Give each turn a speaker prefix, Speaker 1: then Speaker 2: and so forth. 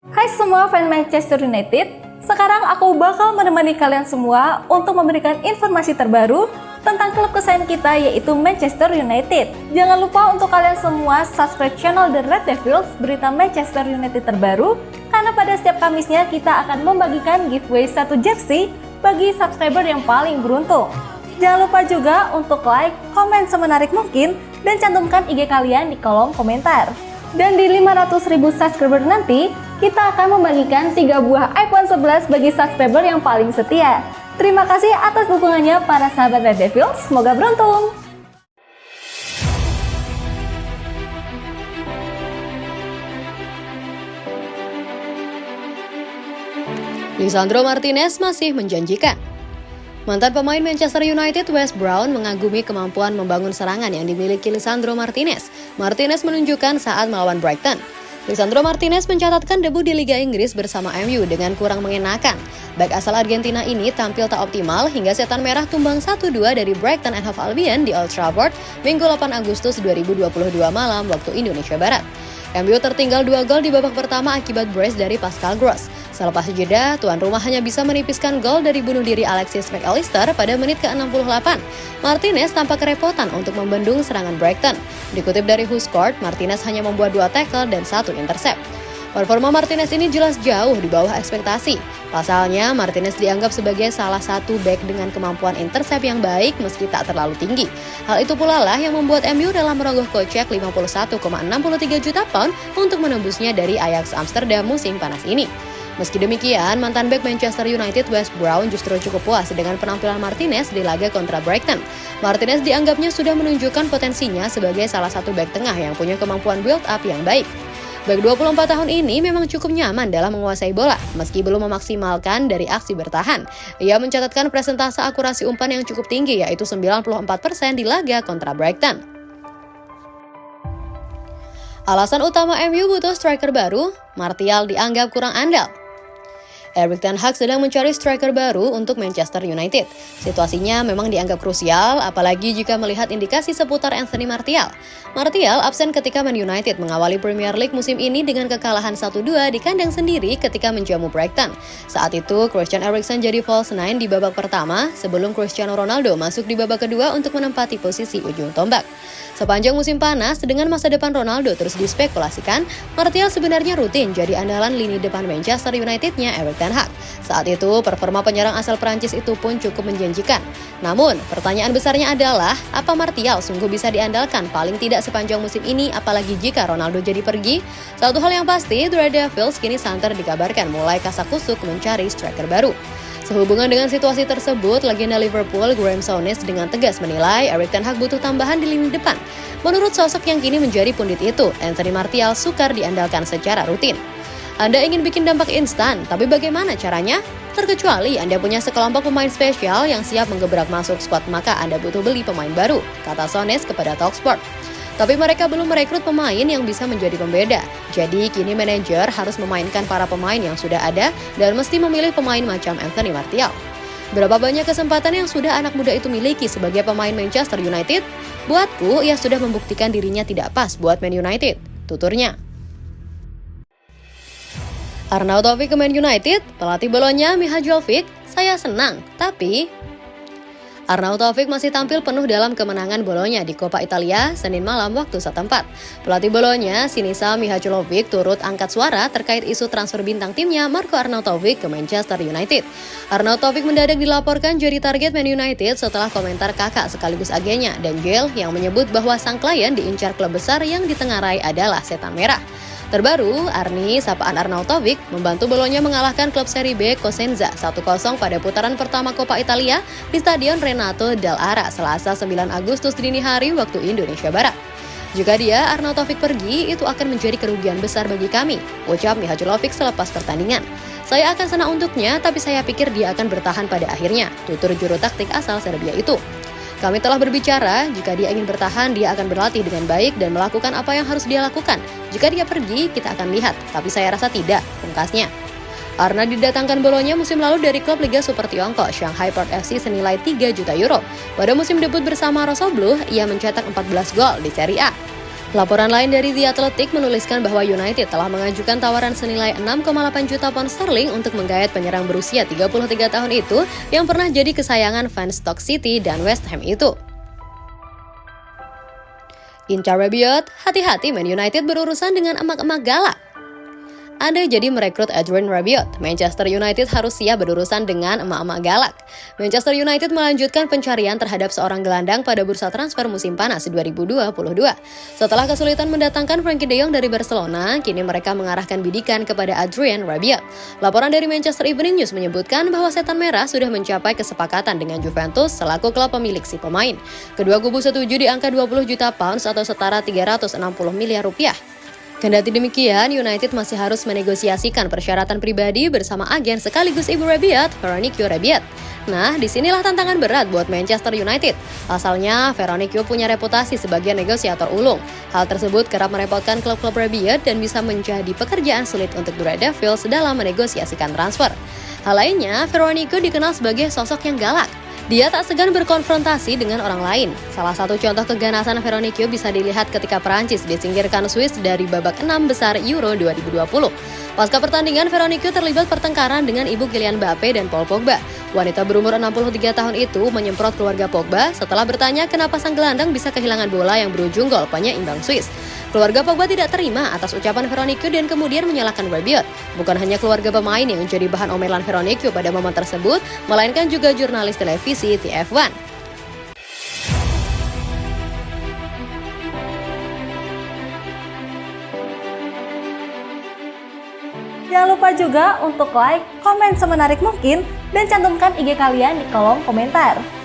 Speaker 1: Hai semua fans Manchester United, sekarang aku bakal menemani kalian semua untuk memberikan informasi terbaru tentang klub kesayangan kita yaitu Manchester United. Jangan lupa untuk kalian semua subscribe channel The Red Devils, berita Manchester United terbaru, karena pada setiap Kamisnya kita akan membagikan giveaway 1 jersey bagi subscriber yang paling beruntung. Jangan lupa juga untuk like, komen semenarik mungkin, dan cantumkan IG kalian di kolom komentar. Dan di 500.000 subscriber nanti, kita akan membagikan 3 buah iPhone 11 bagi subscriber yang paling setia. Terima kasih atas dukungannya para sahabat Red Devils, semoga beruntung!
Speaker 2: Lisandro Martinez masih menjanjikan. Mantan pemain Manchester United Wes Brown mengagumi kemampuan membangun serangan yang dimiliki Lisandro Martinez. Martinez menunjukkan saat melawan Brighton. Lisandro Martinez mencatatkan debut di Liga Inggris bersama MU dengan kurang mengenakan. Bek asal Argentina ini tampil tak optimal hingga Setan Merah tumbang 1-2 dari Brighton and Hove Albion di Old Trafford Minggu 8 Agustus 2022 malam waktu Indonesia Barat. MU tertinggal 2 gol di babak pertama akibat brace dari Pascal Gross. Selepas jeda, tuan rumah hanya bisa menipiskan gol dari bunuh diri Alexis Mac Allister pada menit ke-68. Martinez tampak kerepotan untuk membendung serangan Brighton. Dikutip dari WhoScored, Martinez hanya membuat 2 tackle dan 1 intercept. Performa Martinez ini jelas jauh di bawah ekspektasi. Pasalnya, Martinez dianggap sebagai salah satu bek dengan kemampuan intercept yang baik meski tak terlalu tinggi. Hal itu pula lah yang membuat MU dalam merogoh kocek 51,63 juta pound untuk menembusnya dari Ajax Amsterdam musim panas ini. Meski demikian, mantan bek Manchester United Wes Brown justru cukup puas dengan penampilan Martinez di laga kontra Brighton. Martinez dianggapnya sudah menunjukkan potensinya sebagai salah satu bek tengah yang punya kemampuan build up yang baik. Bek 24 tahun ini memang cukup nyaman dalam menguasai bola, meski belum memaksimalkan dari aksi bertahan. Ia mencatatkan presentase akurasi umpan yang cukup tinggi, yaitu 94% di laga kontra Brighton. Alasan utama MU butuh striker baru, Martial dianggap kurang andal. Erik ten Hag sedang mencari striker baru untuk Manchester United. Situasinya memang dianggap krusial, apalagi jika melihat indikasi seputar Anthony Martial. Martial absen ketika Man United mengawali Premier League musim ini dengan kekalahan 1-2 di kandang sendiri ketika menjamu Brighton. Saat itu, Christian Eriksen jadi false nine di babak pertama, sebelum Cristiano Ronaldo masuk di babak kedua untuk menempati posisi ujung tombak. Sepanjang musim panas, dengan masa depan Ronaldo terus dispekulasikan, Martial sebenarnya rutin jadi andalan lini depan Manchester United-nya Erik ten Hag. Saat itu, performa penyerang asal Prancis itu pun cukup menjanjikan. Namun, pertanyaan besarnya adalah, apa Martial sungguh bisa diandalkan paling tidak sepanjang musim ini, apalagi jika Ronaldo jadi pergi? Satu hal yang pasti, The Red Devils kini santer dikabarkan mulai kasak-kusuk mencari striker baru. Sehubungan dengan situasi tersebut, legenda Liverpool Graeme Souness dengan tegas menilai Erik ten Hag butuh tambahan di lini depan. Menurut sosok yang kini menjadi pundit itu, Anthony Martial sukar diandalkan secara rutin. Anda ingin bikin dampak instan, tapi bagaimana caranya? Terkecuali Anda punya sekelompok pemain spesial yang siap menggebrak masuk skuad, maka Anda butuh beli pemain baru, kata Souness kepada Talksport. Tapi mereka belum merekrut pemain yang bisa menjadi pembeda. Jadi kini manajer harus memainkan para pemain yang sudah ada dan mesti memilih pemain macam Anthony Martial. Berapa banyak kesempatan yang sudah anak muda itu miliki sebagai pemain Manchester United? Buatku, ia sudah membuktikan dirinya tidak pas buat Man United, tuturnya. Arnautovic ke Man United, pelatih Bolonya Miha Jovic, saya senang, tapi Arnautovic masih tampil penuh dalam kemenangan Bolonya di Coppa Italia Senin malam waktu setempat. Pelatih Bolonya, Sinisa Mihajlovic, turut angkat suara terkait isu transfer bintang timnya Marco Arnautovic ke Manchester United. Arnautovic mendadak dilaporkan jadi target Man United setelah komentar kakak sekaligus agennya, Daniel, yang menyebut bahwa sang klien diincar klub besar yang ditengarai adalah Setan Merah. Terbaru, Arni, sapaan Arnautovic, membantu Bolonya mengalahkan klub Serie B Cosenza 1-0 pada putaran pertama Coppa Italia di Stadion Renato Dall'Ara Selasa 9 Agustus dini hari waktu Indonesia Barat. Jika dia, Arnautovic pergi, itu akan menjadi kerugian besar bagi kami, ucap Mihajlovic selepas pertandingan. Saya akan senang untuknya, tapi saya pikir dia akan bertahan pada akhirnya, tutur juru taktik asal Serbia itu. Kami telah berbicara, jika dia ingin bertahan, dia akan berlatih dengan baik dan melakukan apa yang harus dia lakukan. Jika dia pergi, kita akan lihat, tapi saya rasa tidak, pungkasnya. Arna didatangkan Bolonya musim lalu dari klub Liga Super Tiongkok, Shanghai Port FC senilai 3 juta euro. Pada musim debut bersama Rosso Blue, ia mencetak 14 gol di Serie A. Laporan lain dari The Athletic menuliskan bahwa United telah mengajukan tawaran senilai 6,8 juta pound sterling untuk menggait penyerang berusia 33 tahun itu yang pernah jadi kesayangan fans Stoke City dan West Ham itu. Incar Rabiot, hati-hati Man United berurusan dengan emak-emak galak. Anda jadi merekrut Adrien Rabiot, Manchester United harus siap berurusan dengan emak-emak galak. Manchester United melanjutkan pencarian terhadap seorang gelandang pada bursa transfer musim panas 2022. Setelah kesulitan mendatangkan Frankie de Jong dari Barcelona, kini mereka mengarahkan bidikan kepada Adrien Rabiot. Laporan dari Manchester Evening News menyebutkan bahwa Setan Merah sudah mencapai kesepakatan dengan Juventus selaku klub pemilik si pemain. Kedua kubu setuju di angka 20 juta pounds atau setara 360 miliar rupiah. Kendati demikian, United masih harus menegosiasikan persyaratan pribadi bersama agen sekaligus ibu Rabiot, Veronique Rabiot. Nah, disinilah tantangan berat buat Manchester United. Pasalnya, Veronique punya reputasi sebagai negosiator ulung. Hal tersebut kerap merepotkan klub-klub Rabiot dan bisa menjadi pekerjaan sulit untuk The Red Devils dalam menegosiasikan transfer. Hal lainnya, Veronique dikenal sebagai sosok yang galak. Dia tak segan berkonfrontasi dengan orang lain. Salah satu contoh keganasan Veronique bisa dilihat ketika Perancis disingkirkan Swiss dari babak 6 besar Euro 2020. Pasca pertandingan, Veronique terlibat pertengkaran dengan ibu Kylian Mbappe dan Paul Pogba. Wanita berumur 63 tahun itu menyemprot keluarga Pogba setelah bertanya kenapa sang gelandang bisa kehilangan bola yang berujung gol penyeimbang Swiss. Keluarga Pogba tidak terima atas ucapan Veronique dan kemudian menyalahkan Rabiot. Bukan hanya keluarga pemain yang menjadi bahan omelan Veronique pada momen tersebut, melainkan juga jurnalis televisi TF1.
Speaker 1: Jangan lupa juga untuk like, komen semenarik mungkin, dan cantumkan IG kalian di kolom komentar.